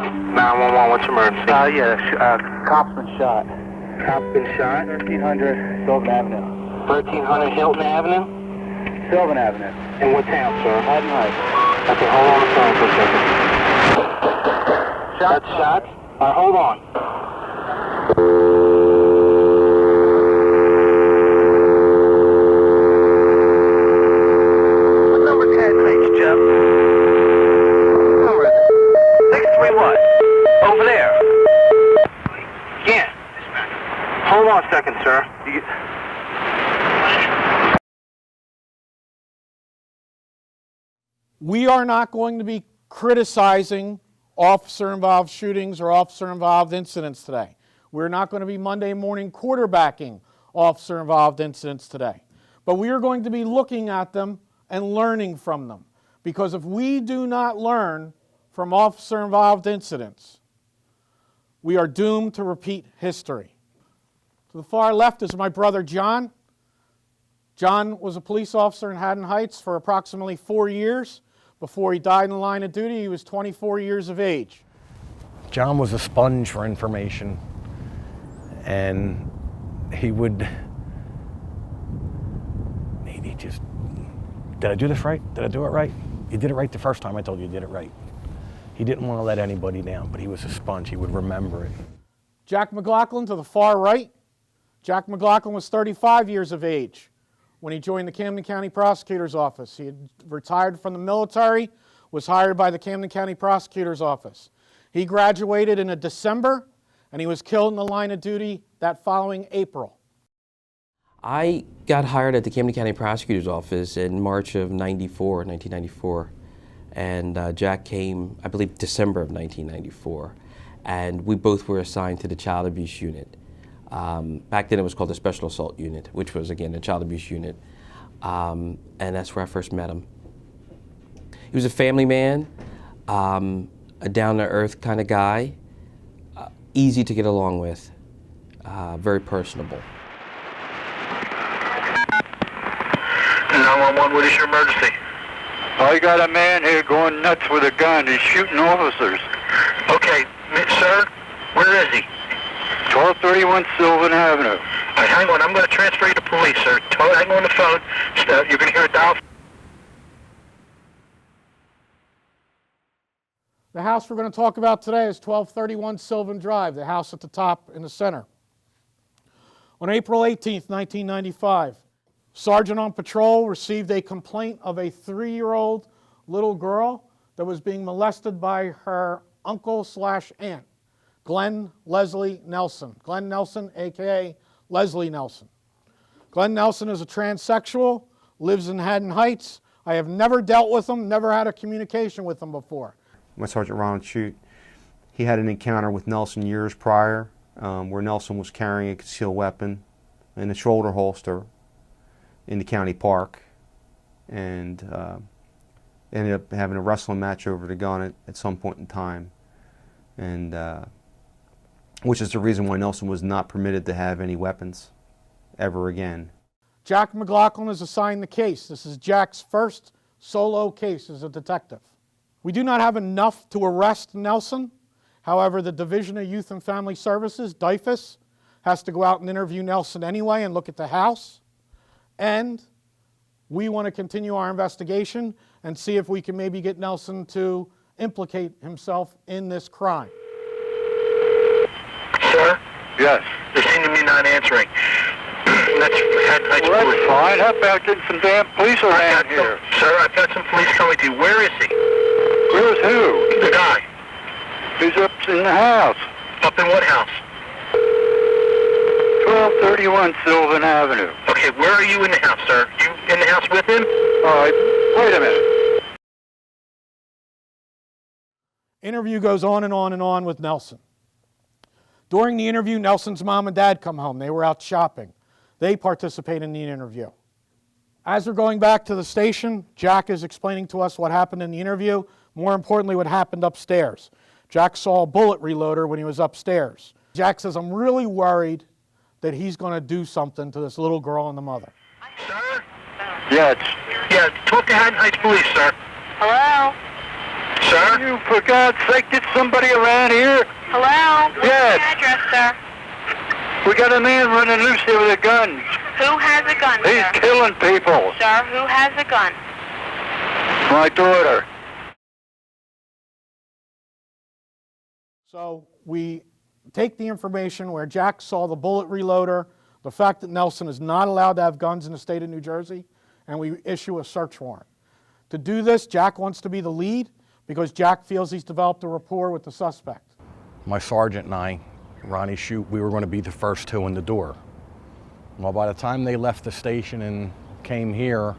911, what's your emergency? Cop's been shot. Cop's been shot? 1300 Sylvan Avenue. 1300 Hilton Avenue? Sylvan Avenue. In what town, sir? Haddon Heights. Okay, hold on the phone for a second. That's shot? Alright, hold on. What number's Haddon Heights, Jeff? What number is it? 63 what? Over there. Yeah. Hold on a second, sir. We are not going to be criticizing officer-involved shootings or officer-involved incidents today. We're not going to be Monday morning quarterbacking officer-involved incidents today. But we are going to be looking at them and learning from them. Because if we do not learn from officer-involved incidents, we are doomed to repeat history. To the far left is my brother John. John was a police officer in Haddon Heights for approximately 4 years. Before he died in the line of duty, he was 24 years of age. John was a sponge for information, and he just, did I do this right? Did I do it right? You did it right the first time I told you did it right. He didn't want to let anybody down, but he was a sponge. He would remember it. Jack McLaughlin to the far right. Jack McLaughlin was 35 years of age when he joined the Camden County Prosecutor's Office. He had retired from the military, was hired by the Camden County Prosecutor's Office. He graduated in December, and he was killed in the line of duty that following April. I got hired at the Camden County Prosecutor's Office in March of 1994, and Jack came, I believe, December of 1994, and we both were assigned to the Child Abuse Unit. Back then it was called the Special Assault Unit, which was, again, a child abuse unit, and that's where I first met him. He was a family man, a down-to-earth kind of guy, easy to get along with, very personable. 911, what is your emergency? I got a man here going nuts with a gun. He's shooting officers. Okay, sir, where is he? 1231 Sylvan Avenue. All right, hang on, I'm going to transfer you to police, sir. Hang on the phone. You're going to hear a dial. The house we're going to talk about today is 1231 Sylvan Drive, the house at the top in the center. On April 18th, 1995, Sergeant on patrol received a complaint of a 3-year-old little girl that was being molested by her uncle/aunt, Glenn Leslie Nelson. Glenn Nelson, a.k.a. Leslie Nelson. Glenn Nelson is a transsexual, lives in Haddon Heights. I have never dealt with him, never had a communication with him before. My Sergeant Ronald Shute, he had an encounter with Nelson years prior where Nelson was carrying a concealed weapon in a shoulder holster in the county park, and ended up having a wrestling match over the gun at some point in time, and which is the reason why Nelson was not permitted to have any weapons ever again. Jack McLaughlin is assigned the case. This is Jack's first solo case as a detective. We do not have enough to arrest Nelson. However, the Division of Youth and Family Services, DYFS, has to go out and interview Nelson anyway and look at the house. And we want to continue our investigation and see if we can maybe get Nelson to implicate himself in this crime. Sir? Yes. They seem to be not answering. That's Haddon Heights Well, Police. that's fine. How about getting some damn police around here? Sir, I've got some police coming to you. Where is he? Where's who? The guy. He's up in the house. Up in what house? 1231 Sylvan Avenue. Okay, where are you in the house, sir? You in the house with him? All right, wait a minute. Interview goes on and on and on with Nelson. During the interview, Nelson's mom and dad come home. They were out shopping. They participate in the interview. As we're going back to the station, Jack is explaining to us what happened in the interview, more importantly, what happened upstairs. Jack saw a bullet reloader when he was upstairs. Jack says, I'm really worried that he's going to do something to this little girl and the mother. Sir? Yes. Yeah, talk to Haddon Heights Police, sir. Hello? Sir? You, for God's sake, get somebody around here. Hello? What's Yes. the address, sir? We got a man running loose here with a gun. Who has a gun, He's sir? killing people. Sir, who has a gun? My daughter. So we take the information where Jack saw the bullet reloader, the fact that Nelson is not allowed to have guns in the state of New Jersey, and we issue a search warrant. To do this, Jack wants to be the lead because Jack feels he's developed a rapport with the suspect. My sergeant and I, Ronnie Shute, we were going to be the first two in the door. Well, by the time they left the station and came here,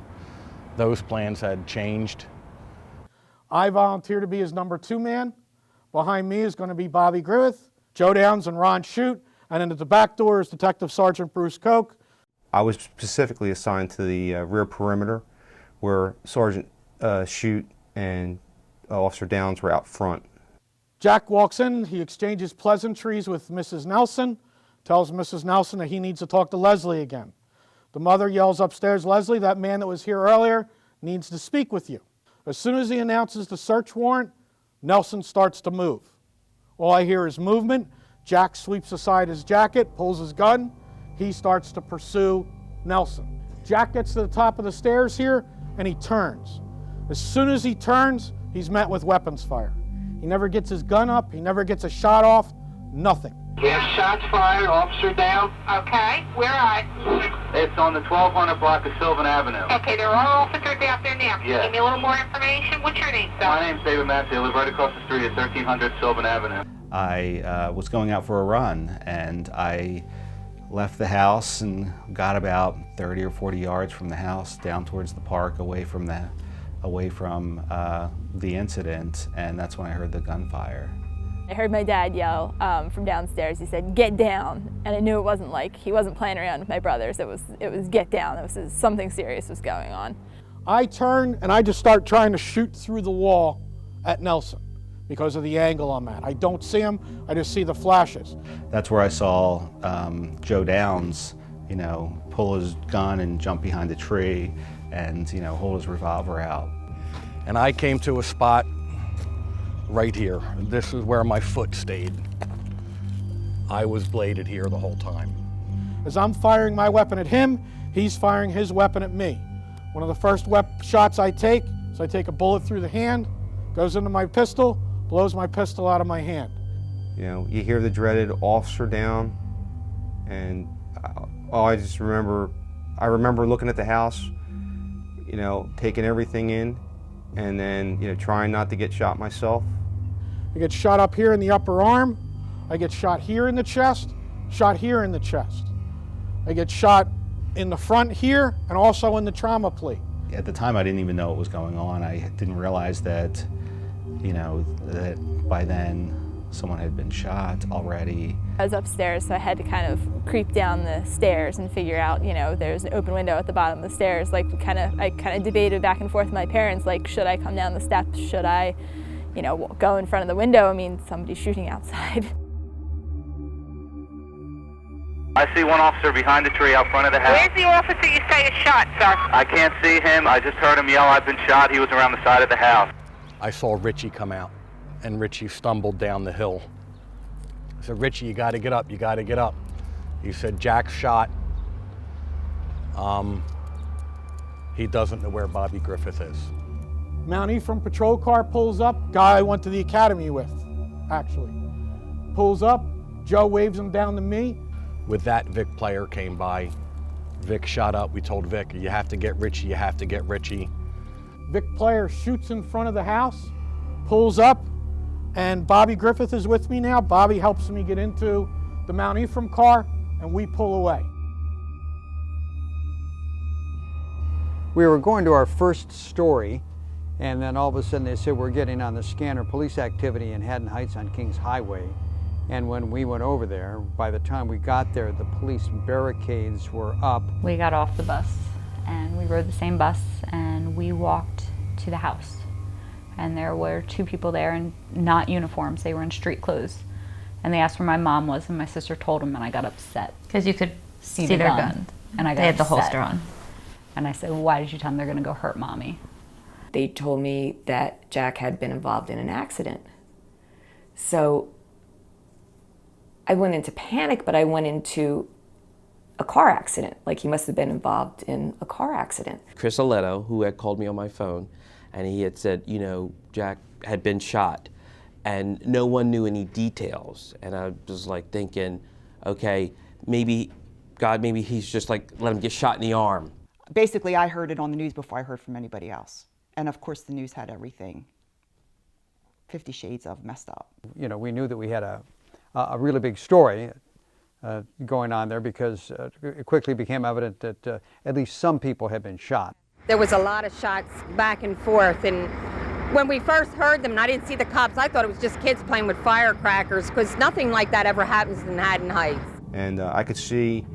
those plans had changed. I volunteer to be his number 2 man. Behind me is going to be Bobby Griffith, Joe Downs, and Ron Shute. And then at the back door is Detective Sergeant Bruce Koch. I was specifically assigned to the rear perimeter where Sergeant Shute and Officer Downs were out front. Jack walks in, he exchanges pleasantries with Mrs. Nelson, tells Mrs. Nelson that he needs to talk to Leslie again. The mother yells upstairs, "Leslie, that man that was here earlier needs to speak with you." As soon as he announces the search warrant, Nelson starts to move. All I hear is movement. Jack sweeps aside his jacket, pulls his gun. He starts to pursue Nelson. Jack gets to the top of the stairs here, and he turns. As soon as he turns, he's met with weapons fire. He never gets his gun up, he never gets a shot off, nothing. We have shots fired, officer down. Okay, where at? It's on the 1200 block of Sylvan Avenue. Okay, there are officers out there now. Can you Yes. give me a little more information? What's your name, sir? My name's David Massey. I live right across the street at 1300 Sylvan Avenue. I was going out for a run, and I left the house and got about 30 or 40 yards from the house down towards the park, away from the incident, and that's when I heard the gunfire. I heard my dad yell from downstairs. He said, "Get down!" And I knew it wasn't like he wasn't playing around with my brothers. It was get down. It was something serious was going on. I turn and I just start trying to shoot through the wall at Nelson because of the angle I'm at. I don't see him, I just see the flashes. That's where I saw Joe Downs, pull his gun and jump behind a tree and, hold his revolver out. And I came to a spot right here. This is where my foot stayed. I was bladed here the whole time. As I'm firing my weapon at him, he's firing his weapon at me. One of the first shots I take is I take a bullet through the hand, goes into my pistol, blows my pistol out of my hand. You hear the dreaded officer down, and I remember looking at the house, taking everything in, and then, trying not to get shot myself. I get shot up here in the upper arm. I get shot here in the chest, shot here in the chest. I get shot in the front here and also in the trauma plea. At the time, I didn't even know what was going on. I didn't realize that, that by then someone had been shot already. I was upstairs, so I had to kind of creep down the stairs and figure out, there's an open window at the bottom of the stairs. I kind of debated back and forth with my parents, like, should I come down the steps? Should I, go in front of the window? I mean, somebody's shooting outside. I see one officer behind the tree out front of the house. Where's the officer you say is shot, sir? I can't see him. I just heard him yell, "I've been shot." He was around the side of the house. I saw Richie come out, and Richie stumbled down the hill. I said, "Richie, you gotta get up, you gotta get up." He said, "Jack's shot. He doesn't know where Bobby Griffith is." Mount Ephraim patrol car pulls up, guy I went to the academy with, actually. Pulls up, Joe waves him down to me. With that, Vic Player came by. Vic shot up. We told Vic, "You have to get Richie, you have to get Richie." Vic Player shoots in front of the house, pulls up, and Bobby Griffith is with me now. Bobby helps me get into the Mount Ephraim car, and we pull away. We were going to our first story, and then all of a sudden they said we're getting on the scanner police activity in Haddon Heights on Kings Highway. And when we went over there, by the time we got there, the police barricades were up. We got off the bus and we rode the same bus and we walked to the house. And there were two people there in not uniforms, they were in street clothes. And they asked where my mom was and my sister told them and I got upset. Because you could see their their gun. gun. And I got They had the upset. holster on. And I said, well, why did you tell them they're gonna go hurt mommy? They told me that Jack had been involved in an accident. So I went into panic, but I went into a car accident. Like he must have been involved in a car accident. Chris Aletto, who had called me on my phone, and he had said, you know, Jack had been shot, and no one knew any details. And I was like thinking, okay, maybe, God, maybe he's just like, let him get shot in the arm. Basically, I heard it on the news before I heard from anybody else. And of course, the news had everything 50 shades of messed up. You know, we knew that we had a really big story going on there because it quickly became evident that at least some people had been shot. There was a lot of shots back and forth, and when we first heard them and I didn't see the cops, I thought it was just kids playing with firecrackers, because nothing like that ever happens in Haddon Heights. And I could see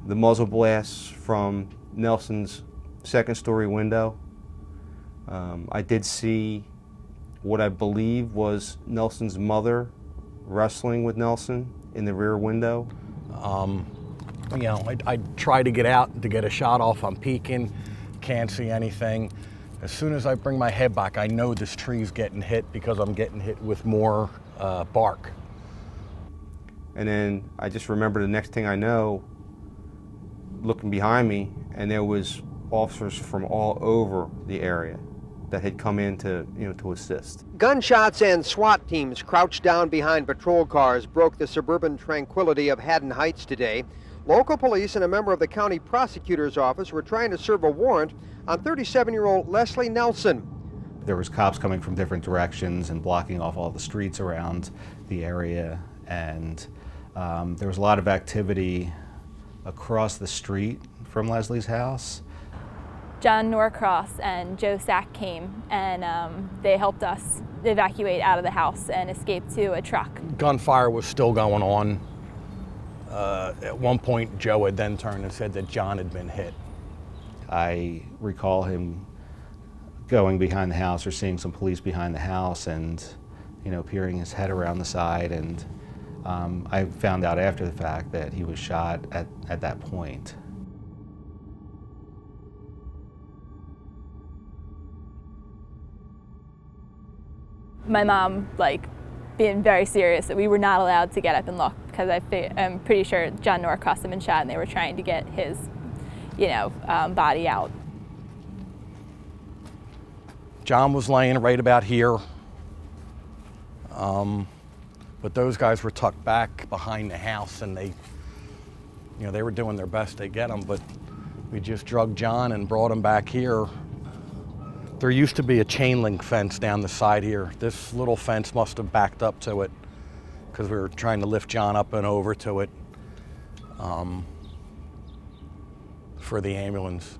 the muzzle blasts from Nelson's second-story window. I did see what I believe was Nelson's mother wrestling with Nelson in the rear window. You know, I try to get out to get a shot off. I'm peeking, can't see anything. As soon as I bring my head back, I know this tree's getting hit because I'm getting hit with more bark. And then I just remember the next thing I know, looking behind me, and there was officers from all over the area that had come in to assist. Gunshots and SWAT teams crouched down behind patrol cars broke the suburban tranquility of Haddon Heights today. Local police and a member of the county prosecutor's office were trying to serve a warrant on 37-year-old Leslie Nelson. There was cops coming from different directions and blocking off all the streets around the area, and there was a lot of activity across the street from Leslie's house. John Norcross and Joe Sack came, and they helped us evacuate out of the house and escape to a truck. Gunfire was still going on. At one point, Joe had then turned and said that John had been hit. I recall him going behind the house or seeing some police behind the house and, peering his head around the side, and I found out after the fact that he was shot at that point. My mom, being very serious that we were not allowed to get up and look, because I'm pretty sure John Norcross had been shot and they were trying to get his, body out. John was laying right about here, but those guys were tucked back behind the house, and they were doing their best to get him, but we just drugged John and brought him back here. There used to be a chain link fence down the side here. This little fence must have backed up to it because we were trying to lift John up and over to it for the ambulance.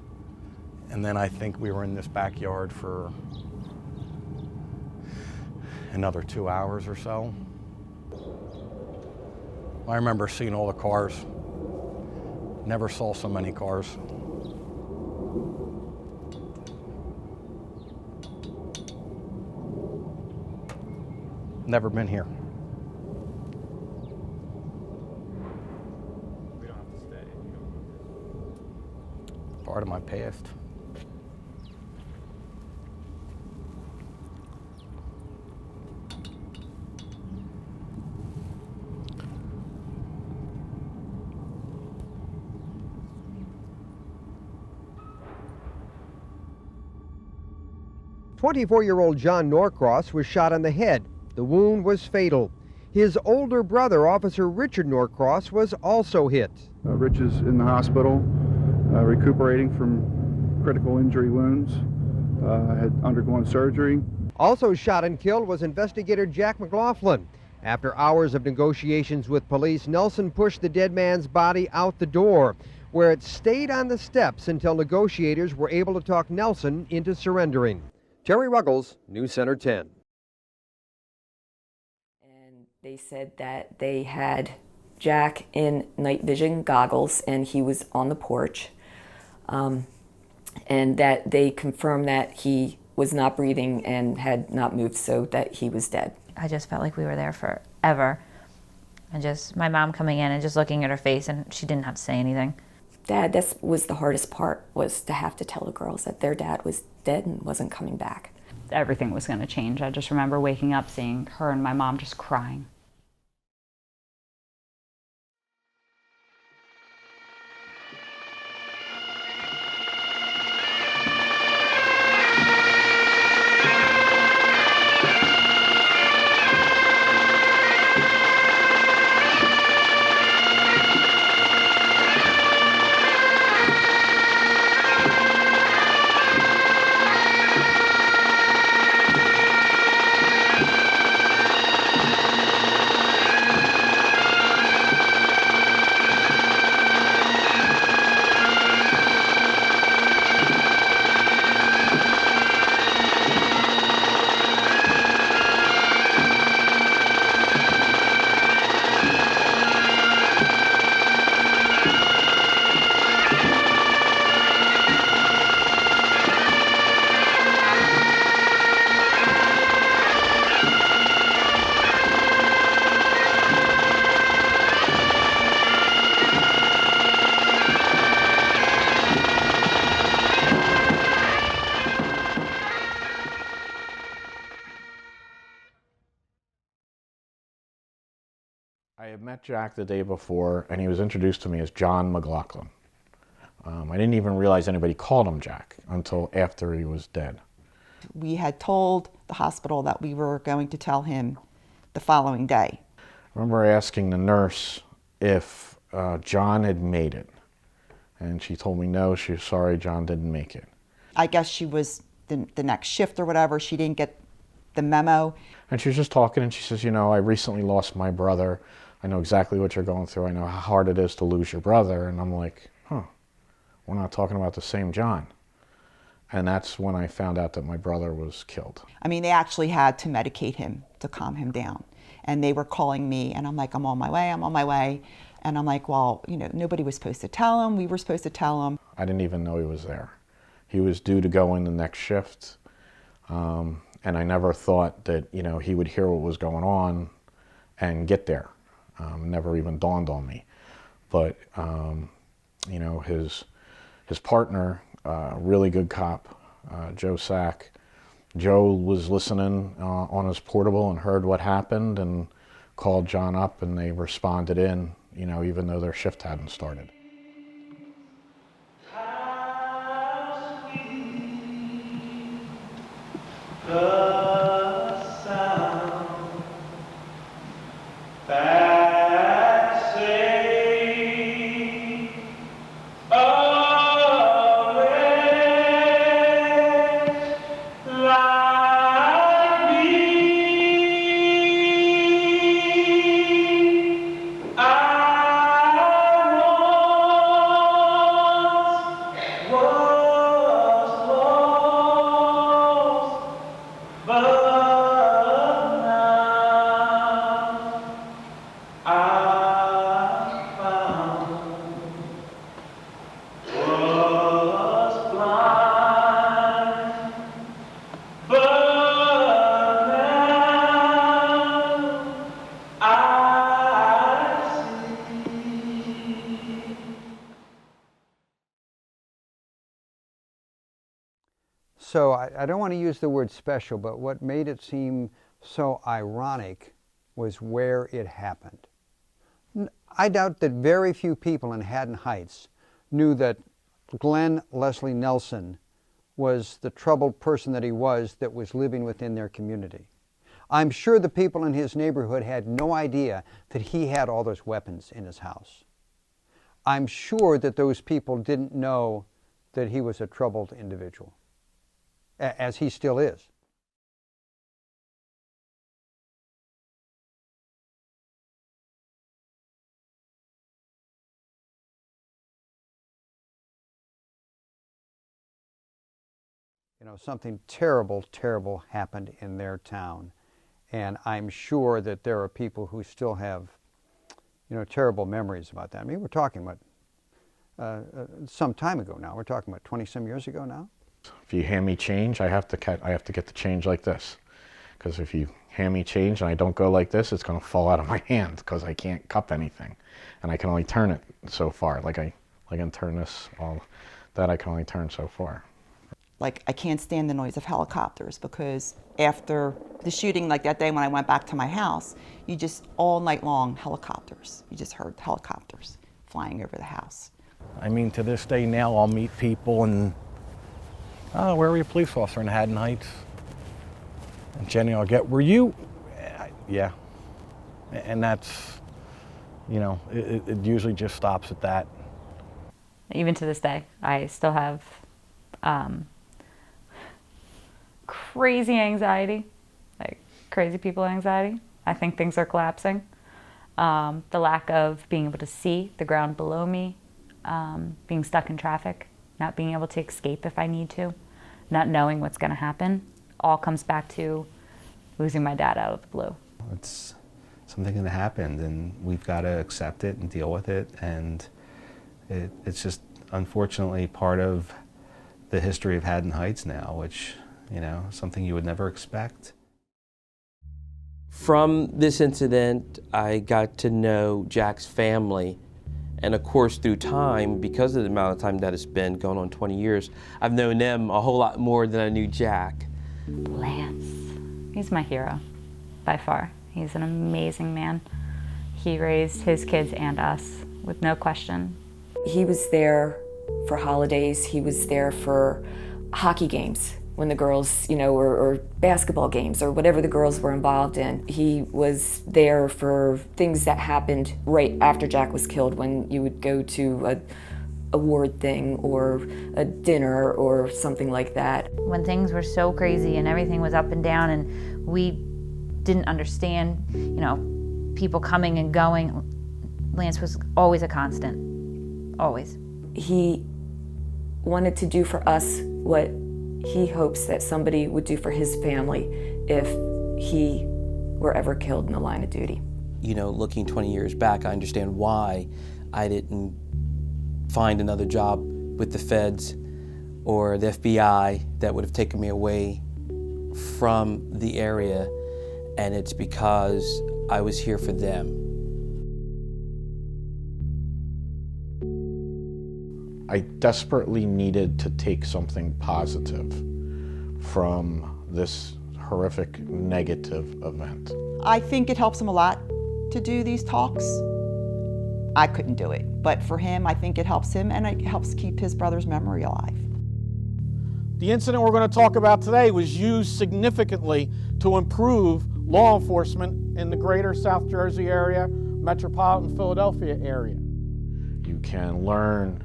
And then I think we were in this backyard for another 2 hours or so. I remember seeing all the cars. Never saw so many cars. Never been here. We don't have to stay. Part of my past. "24-year-old John Norcross was shot on the head. The wound was fatal. His older brother, Officer Richard Norcross, was also hit. Rich is in the hospital, recuperating from critical injury wounds, had undergone surgery. Also shot and killed was investigator Jack McLaughlin. After hours of negotiations with police, Nelson pushed the dead man's body out the door, where it stayed on the steps until negotiators were able to talk Nelson into surrendering. Terry Ruggles, News Center 10. They said that they had Jack in night vision goggles and he was on the porch, and that they confirmed that he was not breathing and had not moved, so that he was dead. I just felt like we were there forever, and just my mom coming in and just looking at her face, and she didn't have to say anything. Dad, this was the hardest part, was to have to tell the girls that their dad was dead and wasn't coming back. Everything was going to change. I just remember waking up, seeing her and my mom just crying. I had met Jack the day before, and he was introduced to me as John McLaughlin. I didn't even realize anybody called him Jack until after he was dead. We had told the hospital that we were going to tell him the following day. I remember asking the nurse if John had made it, and she told me no, she was sorry John didn't make it. I guess she was the next shift or whatever, she didn't get the memo. And she was just talking, and she says, you know, I recently lost my brother. I know exactly what you're going through. I know how hard it is to lose your brother. And I'm like, huh, we're not talking about the same John. And that's when I found out that my brother was killed. I mean, they actually had to medicate him to calm him down. And they were calling me, and I'm like, I'm on my way, I'm on my way. And I'm like, well, you know, nobody was supposed to tell him. We were supposed to tell him. I didn't even know he was there. He was due to go in the next shift. And I never thought that, you know, he would hear what was going on and get there. Never even dawned on me. But, you know, his partner, really good cop, Joe Sack. Joe was listening on his portable and heard what happened and called John up, and they responded in, you know, even though their shift hadn't started. So I don't want to use the word special, but what made it seem so ironic was where it happened. I doubt that very few people in Haddon Heights knew that Glenn Leslie Nelson was the troubled person that he was that was living within their community. I'm sure the people in his neighborhood had no idea that he had all those weapons in his house. I'm sure that those people didn't know that he was a troubled individual, as he still is. You know, something terrible, terrible happened in their town. And I'm sure that there are people who still have, you know, terrible memories about that. I mean, we're talking about some time ago now. We're talking about 20-some years ago now. If you hand me change, I have to get the change like this. Because if you hand me change and I don't go like this, it's going to fall out of my hand because I can't cup anything. And I can only turn it so far. Like I Like, and turn this all, that I can only turn so far. Like, I can't stand the noise of helicopters, because after the shooting, like that day when I went back to my house, you just, all night long, helicopters. You just heard helicopters flying over the house. I mean, to this day now, I'll meet people and, oh, where were you a police officer in Haddon Heights? And Jenny, I'll get, were you? Yeah. And that's, you know, it usually just stops at that. Even to this day, I still have crazy anxiety, like crazy people anxiety. I think things are collapsing. The lack of being able to see the ground below me, being stuck in traffic, not being able to escape if I need to, not knowing what's going to happen, all comes back to losing my dad out of the blue. It's something that happened, and we've got to accept it and deal with it, and it's just unfortunately part of the history of Haddon Heights now, which, you know, something you would never expect. From this incident, I got to know Jack's family, and of course through time, because of the amount of time that it's been, going on 20 years, I've known them a whole lot more than I knew Jack. Lance, he's my hero, by far. He's an amazing man. He raised his kids and us with no question. He was there for holidays. He was there for hockey games when the girls, you know, or basketball games or whatever the girls were involved in. He was there for things that happened right after Jack was killed, when you would go to a award thing or a dinner or something like that. When things were so crazy and everything was up and down and we didn't understand, you know, people coming and going, Lance was always a constant, always. He wanted to do for us what he hopes that somebody would do for his family if he were ever killed in the line of duty. You know, looking 20 years back, I understand why I didn't find another job with the feds or the FBI that would have taken me away from the area, and it's because I was here for them. I desperately needed to take something positive from this horrific negative event. I think it helps him a lot to do these talks. I couldn't do it, but for him, I think it helps him, and it helps keep his brother's memory alive. The incident we're going to talk about today was used significantly to improve law enforcement in the greater South Jersey area, metropolitan Philadelphia area. You can learn,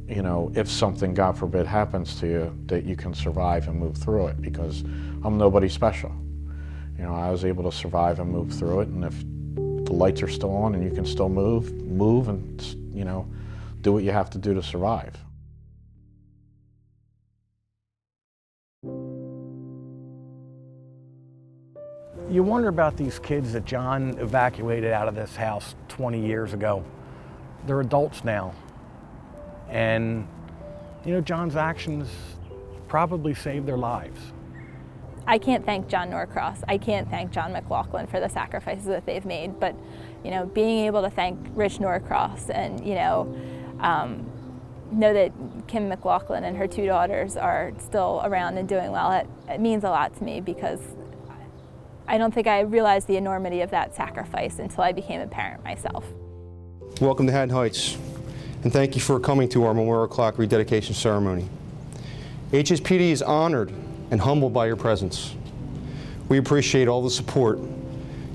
you know, if something, God forbid, happens to you, that you can survive and move through it, because I'm nobody special. You know, I was able to survive and move through it, and if the lights are still on and you can still move and, you know, do what you have to do to survive. You wonder about these kids that John evacuated out of this house 20 years ago. They're adults now. And, you know, John's actions probably saved their lives. I can't thank John Norcross. I can't thank John McLaughlin for the sacrifices that they've made, but, you know, being able to thank Rich Norcross and, you know that Kim McLaughlin and her 2 daughters are still around and doing well, it means a lot to me, because I don't think I realized the enormity of that sacrifice until I became a parent myself. Welcome to Haddon Heights, and thank you for coming to our Memorial Clock rededication ceremony. HSPD is honored and humbled by your presence. We appreciate all the support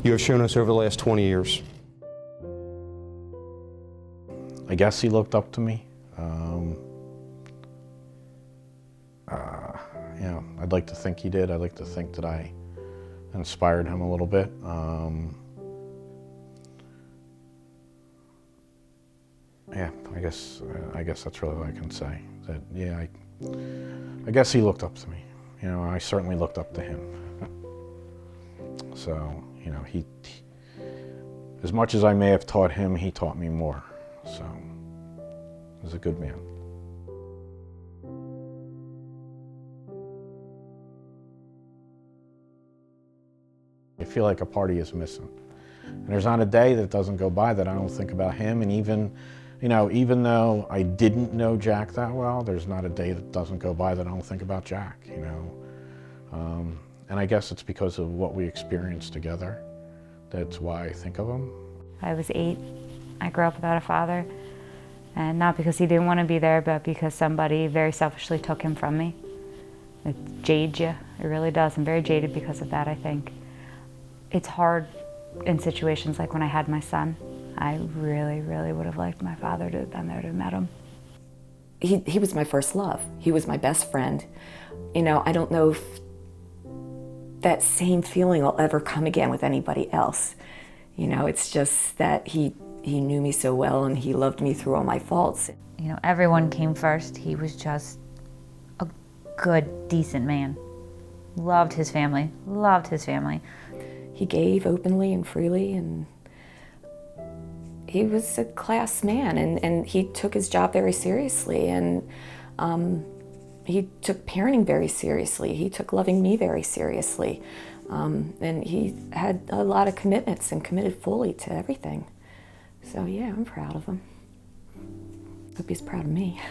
you have shown us over the last 20 years. I guess he looked up to me. You know, I'd like to think he did. I'd like to think that I inspired him a little bit. Yeah, I guess that's really what I can say. That, yeah, I guess he looked up to me. You know, I certainly looked up to him. So, you know, he, as much as I may have taught him, he taught me more. So, he was a good man. I feel like a party is missing. And there's not a day that doesn't go by that I don't think about him, and even, You know, even though I didn't know Jack that well, there's not a day that doesn't go by that I don't think about Jack, you know. And I guess it's because of what we experienced together. That's why I think of him. I was 8. I grew up without a father. And not because he didn't want to be there, but because somebody very selfishly took him from me. It jades you. It really does. I'm very jaded because of that, I think. It's hard in situations like when I had my son. I really, really would have liked my father to have been there to have met him. He was my first love. He was my best friend. You know, I don't know if that same feeling will ever come again with anybody else. You know, it's just that he knew me so well and he loved me through all my faults. You know, everyone came first. He was just a good, decent man. Loved his family, loved his family. He gave openly and freely, and he was a class man, and he took his job very seriously, and he took parenting very seriously. He took loving me very seriously. And he had a lot of commitments and committed fully to everything. So yeah, I'm proud of him. Hope he's proud of me.